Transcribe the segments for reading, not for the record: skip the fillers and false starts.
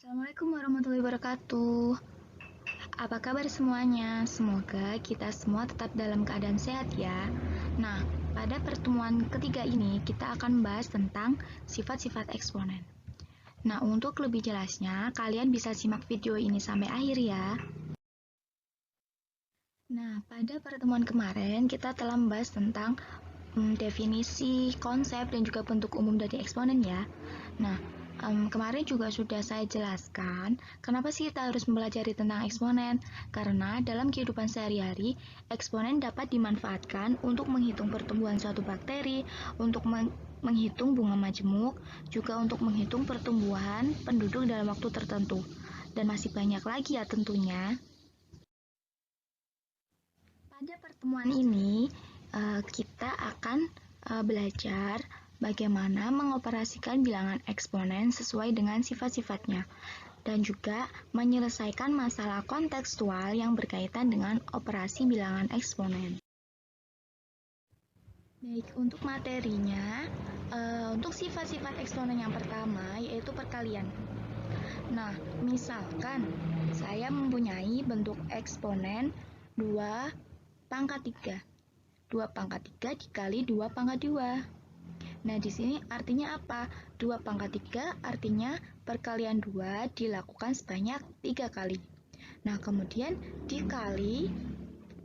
Assalamualaikum warahmatullahi wabarakatuh. Apa kabar semuanya? Semoga kita semua tetap dalam keadaan sehat ya. Nah, pada pertemuan ketiga ini kita akan membahas tentang sifat-sifat eksponen. Nah, untuk lebih jelasnya, kalian bisa simak video ini sampai akhir ya. Nah, pada pertemuan kemarin kita telah membahas tentang definisi, konsep, dan juga bentuk umum dari eksponen ya. Nah, kemarin juga sudah saya jelaskan kenapa sih kita harus mempelajari tentang eksponen. Karena dalam kehidupan sehari-hari, eksponen dapat dimanfaatkan untuk menghitung pertumbuhan suatu bakteri, untuk menghitung bunga majemuk, juga untuk menghitung pertumbuhan penduduk dalam waktu tertentu. Dan masih banyak lagi ya tentunya. Pada pertemuan ini, kita akan belajar bagaimana mengoperasikan bilangan eksponen sesuai dengan sifat-sifatnya, dan juga menyelesaikan masalah kontekstual yang berkaitan dengan operasi bilangan eksponen. Baik, untuk materinya, untuk sifat-sifat eksponen yang pertama yaitu perkalian. Nah, misalkan saya mempunyai bentuk eksponen 2 pangkat 3. 2 pangkat 3 dikali 2 pangkat 2. Nah, di sini artinya apa? 2 pangkat 3 artinya perkalian 2 dilakukan sebanyak 3 kali. Nah, kemudian dikali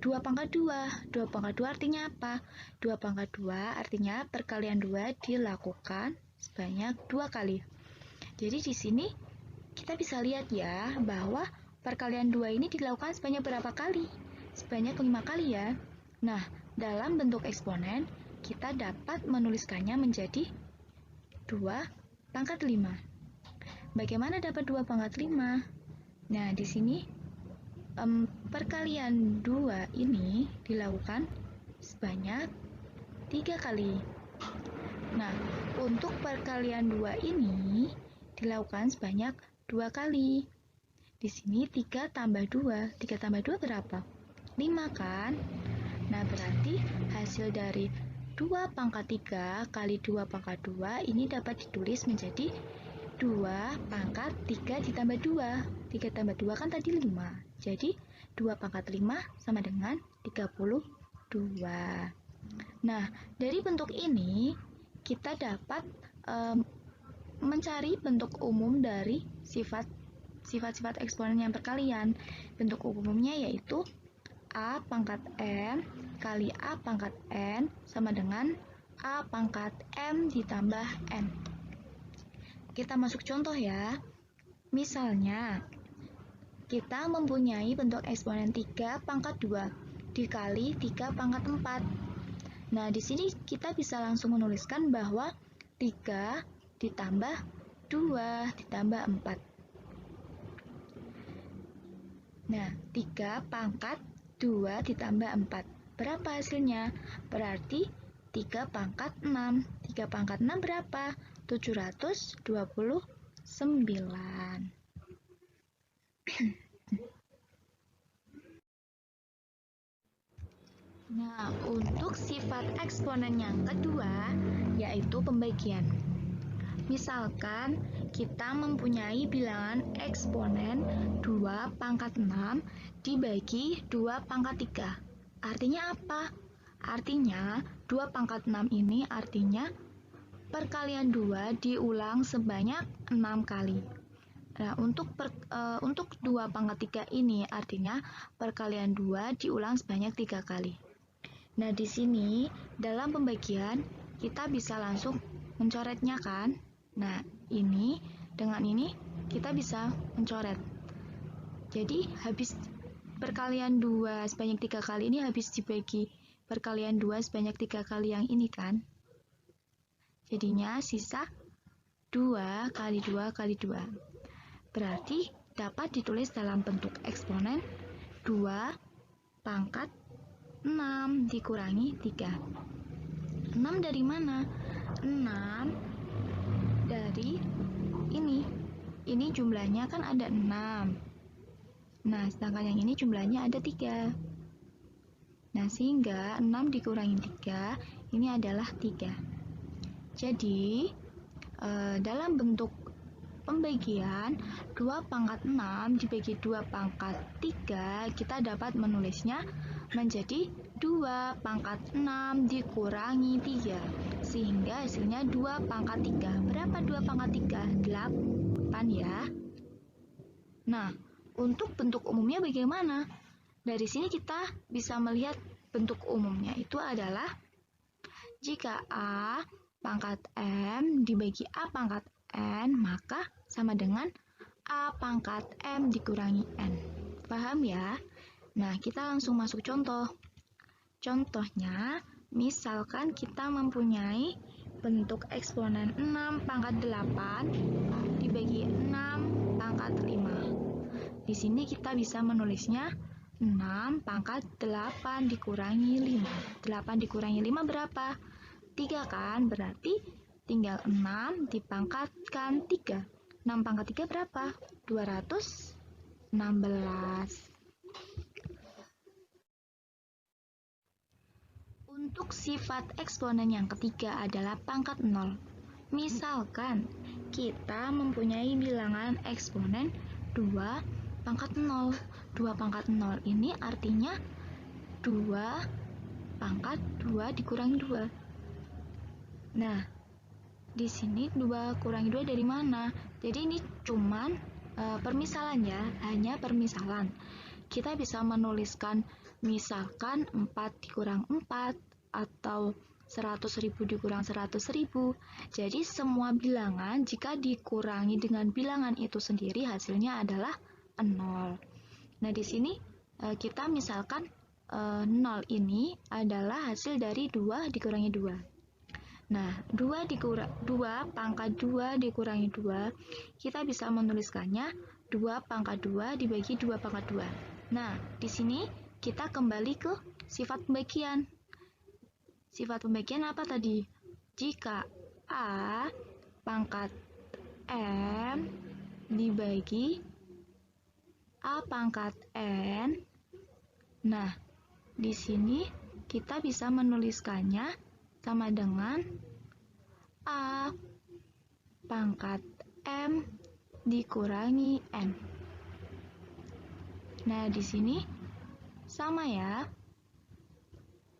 2 pangkat 2. 2 pangkat 2 artinya apa? 2 pangkat 2 artinya perkalian 2 dilakukan sebanyak 2 kali. Jadi di sini kita bisa lihat ya bahwa perkalian 2 ini dilakukan sebanyak berapa kali? Sebanyak 5 kali ya. Nah, dalam bentuk eksponen, kita dapat menuliskannya menjadi 2 pangkat 5. Bagaimana dapat 2 pangkat 5? Nah, di sini perkalian 2 ini dilakukan sebanyak 3 kali. Nah, untuk perkalian 2 ini dilakukan sebanyak 2 kali. Di sini 3 tambah 2. 3 tambah 2 berapa? 5 kan? Nah, berarti hasil dari 2 pangkat 3 kali 2 pangkat 2 ini dapat ditulis menjadi 2 pangkat 3 ditambah 2. 3 tambah 2 kan tadi 5. Jadi 2 pangkat 5 sama dengan 32. Nah, dari bentuk ini kita dapat mencari bentuk umum dari sifat-sifat eksponen yang perkalian. Bentuk umumnya yaitu A pangkat M kali A pangkat N sama dengan A pangkat M ditambah N. Kita masuk contoh ya. Misalnya, kita mempunyai bentuk eksponen 3 pangkat 2 dikali 3 pangkat 4. Nah, di sini kita bisa langsung menuliskan bahwa 3 ditambah 2 ditambah 4. Nah, 3 pangkat 2 ditambah 4. Berapa hasilnya? Berarti 3 pangkat 6. 3 pangkat 6 berapa? 729. Nah, untuk sifat eksponen yang kedua, yaitu pembagian. Misalkan kita mempunyai bilangan eksponen 2 pangkat 6 dibagi 2 pangkat 3. Artinya apa? Artinya 2 pangkat 6 ini artinya perkalian 2 diulang sebanyak 6 kali. Nah, untuk 2 pangkat 3 ini artinya perkalian 2 diulang sebanyak 3 kali. Nah, di sini dalam pembagian kita bisa langsung mencoretnya kan? Nah, ini dengan ini kita bisa mencoret. Jadi, habis perkalian 2 sebanyak 3 kali ini habis dibagi perkalian 2 sebanyak 3 kali yang ini kan? Jadinya sisa 2 kali 2 kali 2. Berarti dapat ditulis dalam bentuk eksponen 2 pangkat 6 dikurangi 3. 6 dari mana? 6 dari ini. Ini jumlahnya kan ada 6. Nah, sedangkan yang ini jumlahnya ada 3. Nah, sehingga 6 dikurangi 3, ini adalah 3. Jadi, dalam bentuk pembagian 2 pangkat 6 dibagi 2 pangkat 3, kita dapat menulisnya menjadi 2 pangkat 6 dikurangi 3, sehingga hasilnya 2 pangkat 3. Berapa 2 pangkat 3? 8 ya. Nah, untuk bentuk umumnya bagaimana? Dari sini kita bisa melihat bentuk umumnya itu adalah jika A pangkat M dibagi A pangkat N, maka sama dengan A pangkat M dikurangi N. Paham ya? Nah, kita langsung masuk contoh. Contohnya, misalkan kita mempunyai bentuk eksponen 6 pangkat 8 dibagi 6 pangkat 5. Di sini kita bisa menulisnya 6 pangkat 8 dikurangi 5. 8 dikurangi 5 berapa? 3 kan? Berarti tinggal 6 dipangkatkan 3. 6 pangkat 3 berapa? 216. Untuk sifat eksponen yang ketiga adalah pangkat 0. Misalkan kita mempunyai bilangan eksponen 2 pangkat 0. 2 pangkat 0 ini artinya 2 pangkat 2 dikurangi 2. Nah, di sini 2 kurangi 2 dari mana? Jadi ini cuman permisalan ya, hanya permisalan. Kita bisa menuliskan misalkan 4 dikurang 4 atau 100.000 dikurang 100.000. Jadi semua bilangan jika dikurangi dengan bilangan itu sendiri hasilnya adalah 0. Nah, di sini kita misalkan 0 ini adalah hasil dari 2 dikurangi 2. Nah, 2 pangkat 2 dikurangi 2, kita bisa menuliskannya 2 pangkat 2 dibagi 2 pangkat 2. Nah, di sini kita kembali ke sifat pembagian. Sifat pembagian apa tadi? Jika A pangkat M dibagi A pangkat N. Nah, di sini kita bisa menuliskannya sama dengan A pangkat M dikurangi N. Nah, di sini sama ya.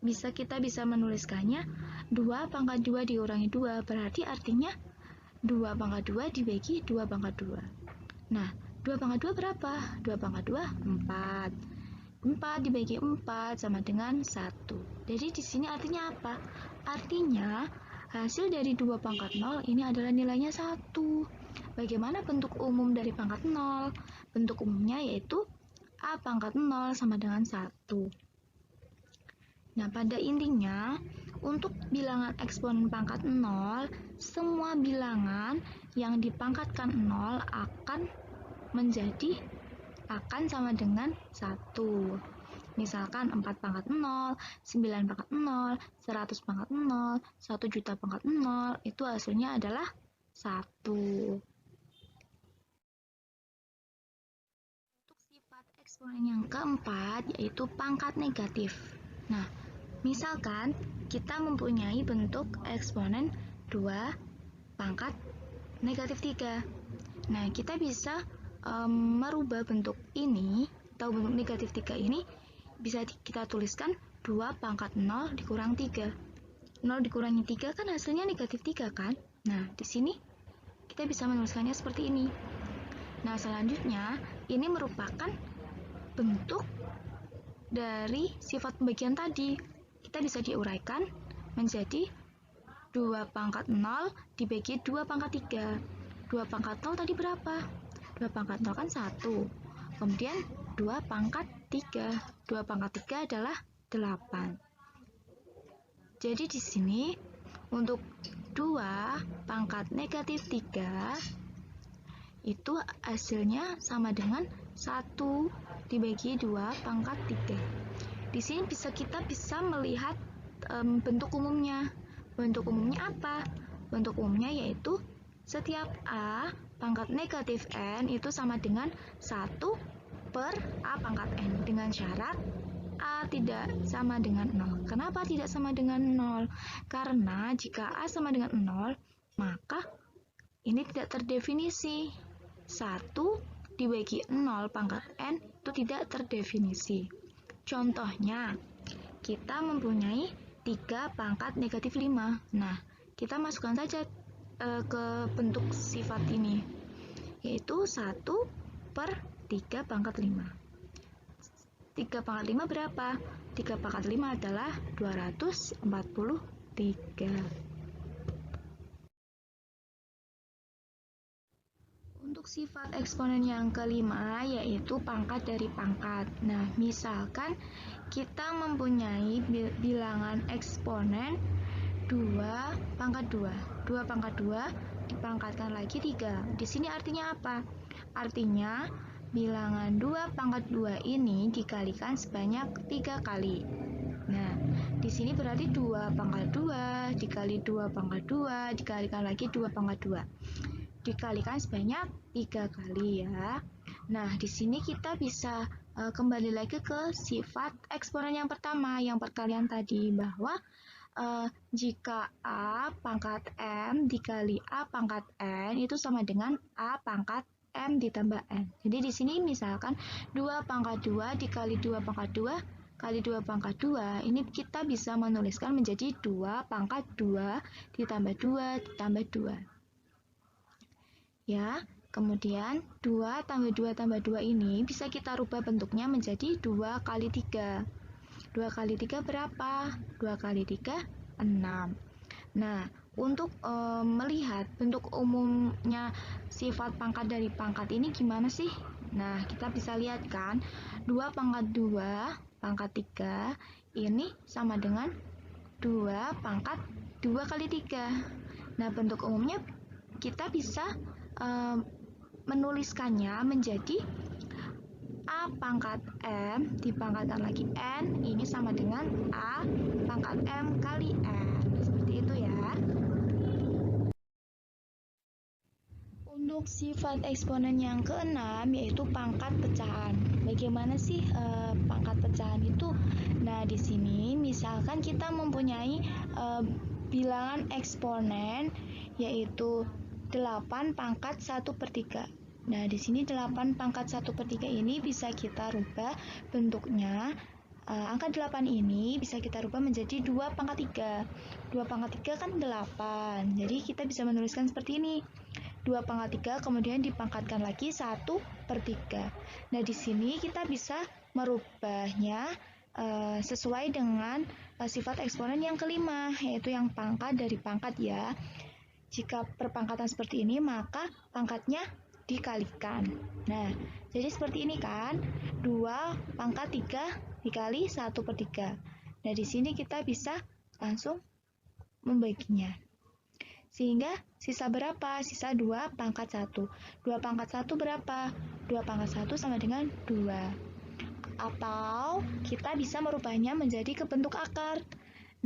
Kita bisa menuliskannya 2 pangkat 2 dikurangi 2, berarti artinya 2 pangkat 2 dibagi 2 pangkat 2. Nah, 2 pangkat 2 berapa? 2 pangkat 2, 4. 4 dibagi 4 sama dengan 1. Jadi di sini artinya apa? Artinya hasil dari 2 pangkat 0 ini adalah nilainya 1. Bagaimana bentuk umum dari pangkat 0? Bentuk umumnya yaitu A pangkat 0 sama dengan 1. Nah, pada intinya, untuk bilangan eksponen pangkat 0, semua bilangan yang dipangkatkan 0 akan sama dengan 1. Misalkan 4 pangkat 0, 9 pangkat 0, 100 pangkat 0, 1 juta pangkat 0, itu hasilnya adalah 1. Untuk sifat eksponen yang keempat yaitu pangkat negatif. Nah, misalkan kita mempunyai bentuk eksponen 2 pangkat negatif 3. Nah, kita bisa merubah bentuk ini atau bentuk negatif 3 ini bisa kita tuliskan 2 pangkat 0 dikurang 3. 0 dikurangi 3 kan hasilnya negatif 3 kan? Nah, di sini kita bisa menuliskannya seperti ini. Nah, selanjutnya ini merupakan bentuk dari sifat pembagian tadi. Kita bisa diuraikan menjadi 2 pangkat 0 dibagi 2 pangkat 3. 2 pangkat 0 tadi berapa? 2 pangkat 0 kan 1. Kemudian 2 pangkat 3. 2 pangkat 3 adalah 8. Jadi di sini untuk 2 pangkat negatif 3 itu hasilnya sama dengan 1 dibagi 2 pangkat 3. Di sini kita bisa melihat bentuk umumnya. Bentuk umumnya apa? Bentuk umumnya yaitu setiap A pangkat negatif N itu sama dengan 1 per A pangkat N dengan syarat A tidak sama dengan 0. Kenapa tidak sama dengan 0? Karena jika A sama dengan 0, maka ini tidak terdefinisi. 1 dibagi 0 pangkat N itu tidak terdefinisi. Contohnya, kita mempunyai 3 pangkat negatif 5. Nah, kita masukkan saja ke bentuk sifat ini, yaitu 1 per 3 pangkat 5. 3 pangkat 5 berapa? 3 pangkat 5 adalah 243. Untuk sifat eksponen yang kelima yaitu pangkat dari pangkat. Nah, misalkan kita mempunyai bilangan eksponen 2 pangkat 2. 2 pangkat 2 dipangkatkan lagi 3. Di sini artinya apa? Artinya bilangan 2 pangkat 2 ini dikalikan sebanyak 3 kali. Nah, di sini berarti 2 pangkat 2 dikali 2 pangkat 2 dikalikan lagi 2 pangkat 2. Dikalikan sebanyak 3 kali ya. Nah, di sini kita bisa kembali lagi ke sifat eksponen yang pertama, yang perkalian tadi, bahwa jika A pangkat M dikali A pangkat N itu sama dengan A pangkat M ditambah N. Jadi di sini misalkan 2 pangkat 2 dikali 2 pangkat 2 kali 2 pangkat 2, ini kita bisa menuliskan menjadi 2 pangkat 2 ditambah 2 ditambah 2. Ya, kemudian 2 tambah 2 tambah 2 ini bisa kita rubah bentuknya menjadi 2 kali 3. 2 kali 3 berapa? 2 kali 3, 6. Nah, untuk melihat bentuk umumnya sifat pangkat dari pangkat ini gimana sih? Nah, kita bisa lihat kan, 2 pangkat 2 pangkat 3 ini sama dengan 2 pangkat 2 kali 3. Nah, bentuk umumnya kita bisa menuliskannya menjadi A pangkat M dipangkatkan lagi N, ini sama dengan A pangkat M kali N. Seperti itu ya. Untuk sifat eksponen yang keenam yaitu pangkat pecahan. Bagaimana sih pangkat pecahan itu? Nah, di sini misalkan kita mempunyai bilangan eksponen yaitu 8 pangkat 1 per 3. Nah, di sini 8 pangkat 1 per 3 ini bisa kita rubah bentuknya. Angka 8 ini bisa kita rubah menjadi 2 pangkat 3. 2 pangkat 3 kan 8. Jadi kita bisa menuliskan seperti ini. 2 pangkat 3 kemudian dipangkatkan lagi 1 per 3. Nah, di sini kita bisa merubahnya sesuai dengan sifat eksponen yang kelima, yaitu yang pangkat dari pangkat ya. Jika perpangkatan seperti ini, maka pangkatnya dikalikan. Nah, jadi seperti ini kan, 2 pangkat 3 dikali 1 per 3. Nah, di sini kita bisa langsung membaginya. Sehingga sisa berapa? Sisa 2 pangkat 1. 2 pangkat 1 berapa? 2 pangkat 1 sama dengan 2. Atau kita bisa merubahnya menjadi ke bentuk akar.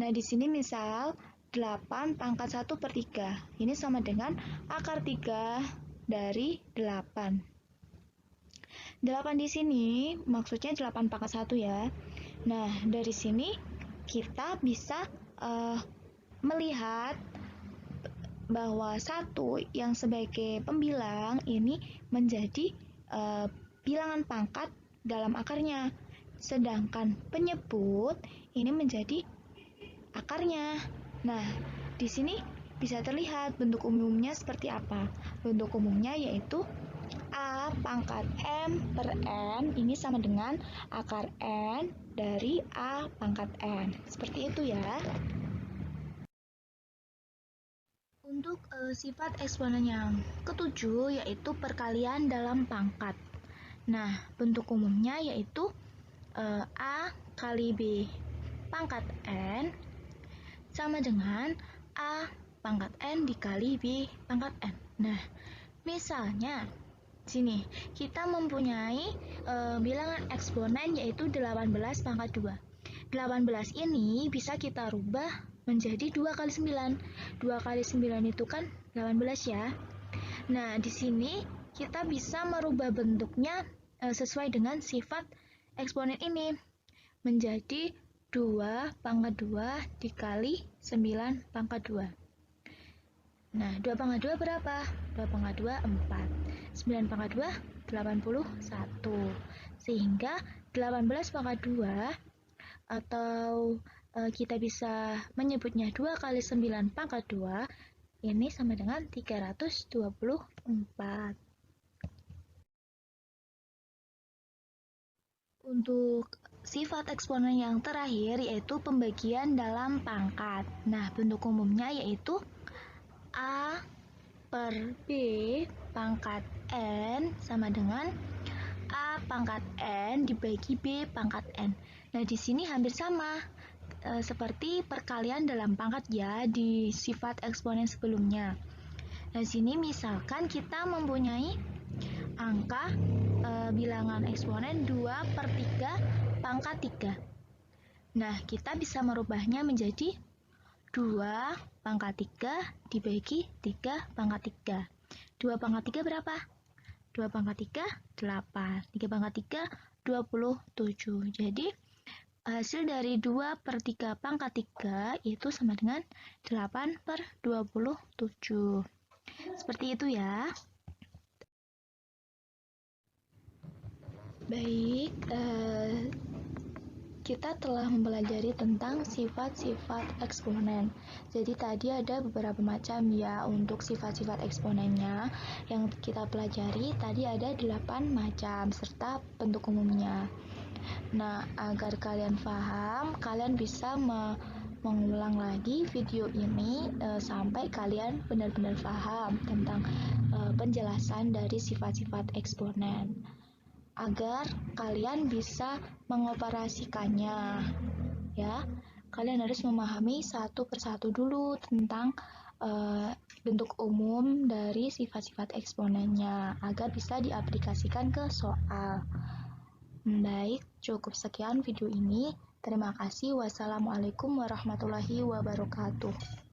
Nah, di sini misal 8 pangkat 1 per 3. Ini sama dengan akar 3 dari 8. 8 di sini maksudnya 8 pangkat 1 ya. Nah, dari sini kita bisa melihat bahwa 1 yang sebagai pembilang ini menjadi bilangan pangkat dalam akarnya. Sedangkan penyebut ini menjadi akarnya. Nah, di sini bisa terlihat bentuk umumnya seperti apa. Bentuk umumnya yaitu A pangkat M per N ini sama dengan akar N dari A pangkat N. Seperti itu ya. Untuk sifat eksponen yang ketujuh yaitu perkalian dalam pangkat. Nah, bentuk umumnya yaitu A kali B pangkat N sama dengan A pangkat N dikali B pangkat N. Nah, misalnya sini kita mempunyai bilangan eksponen yaitu 18 pangkat 2. 18 ini bisa kita rubah menjadi 2 kali 9. 2 kali 9 itu kan 18 ya. Nah, di sini kita bisa merubah bentuknya sesuai dengan sifat eksponen ini menjadi 2 pangkat 2 dikali 9 pangkat 2. Nah, 2 pangkat 2 berapa? 2 pangkat 2, 4. 9 pangkat 2, 81. Sehingga 18 pangkat 2, atau kita bisa menyebutnya 2 kali 9 pangkat 2, ini sama dengan 324. Untuk sifat eksponen yang terakhir yaitu pembagian dalam pangkat. Nah, bentuk umumnya yaitu A per B pangkat N sama dengan A pangkat N dibagi B pangkat N. Nah, di sini hampir sama seperti perkalian dalam pangkat ya di sifat eksponen sebelumnya. Nah, sini misalkan kita mempunyai angka bilangan eksponen 2 per 3 pangkat 3. Nah, kita bisa merubahnya menjadi 2 pangkat 3 dibagi 3 pangkat 3. 2 pangkat 3 berapa? 2 pangkat 3, 8. 3 pangkat 3, 27. Jadi, hasil dari 2 per 3 pangkat 3 itu sama dengan 8 per 27. Seperti itu ya. Baik, kita telah mempelajari tentang sifat-sifat eksponen. Jadi tadi ada beberapa macam ya untuk sifat-sifat eksponennya. Yang kita pelajari tadi ada 8 macam serta bentuk umumnya. Nah, agar kalian paham, kalian bisa mengulang lagi video ini sampai kalian benar-benar paham tentang penjelasan dari sifat-sifat eksponen, agar kalian bisa mengoperasikannya ya. Kalian harus memahami satu persatu dulu tentang bentuk umum dari sifat-sifat eksponennya agar bisa diaplikasikan ke soal. Baik, cukup sekian video ini. Terima kasih. Wassalamualaikum warahmatullahi wabarakatuh.